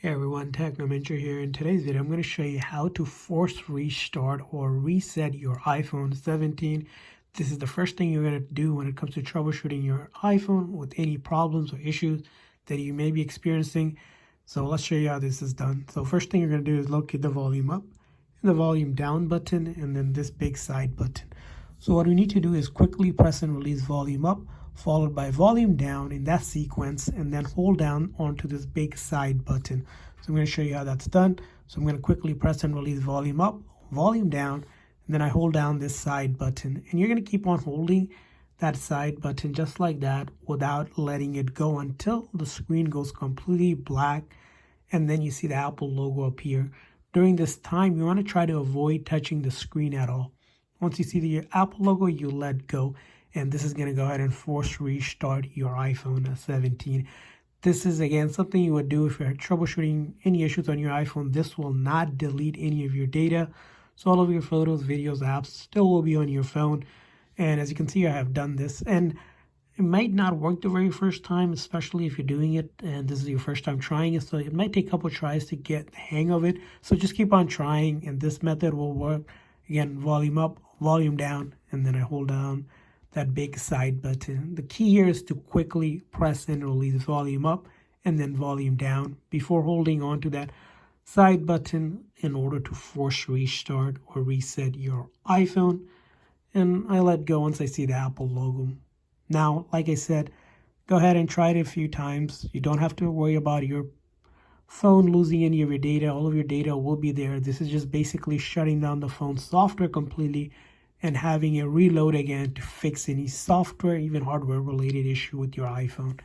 Hey everyone, Technomentary here. In today's video, I'm going to show you how to force restart or reset your iPhone 17. This is the first thing you're going to do when it comes to troubleshooting your iPhone with any problems or issues that you may be experiencing. So let's show you how this is done. So first thing you're going to do is locate the volume up and the volume down button and then this big side button. So what we need to do is quickly press and release volume up, followed by volume down in that sequence, and then hold down onto this big side button. So I'm going to show you how that's done. So I'm going to quickly press and release volume up, volume down, and then I hold down this side button. And you're going to keep on holding that side button just like that without letting it go until the screen goes completely black and then you see the Apple logo appear. During this time, you want to try to avoid touching the screen at all. Once you see the Apple logo, you let go. And this is going to go ahead and force restart your iPhone 17. This is, again, something you would do if you're troubleshooting any issues on your iPhone. This will not delete any of your data. So all of your photos, videos, apps still will be on your phone. And as you can see, I have done this. And it might not work the very first time, especially if you're doing it and this is your first time trying it. So it might take a couple tries to get the hang of it. So just keep on trying, and this method will work. Again, volume up, volume down, and then I hold down that big side button. The key here is to quickly press and release volume up and then volume down before holding on to that side button in order to force restart or reset your iPhone. And I let go once I see the Apple logo. Now, like I said, go ahead and try it a few times. You don't have to worry about your phone losing any of your data. All of your data will be there. This is just basically shutting down the phone software completely and having it reload again to fix any software, even hardware related issue with your iPhone.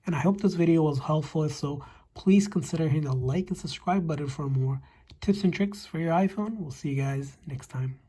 And I hope this video was helpful. If so, please consider hitting the like and subscribe button for more tips and tricks for your iPhone. We'll see you guys next time.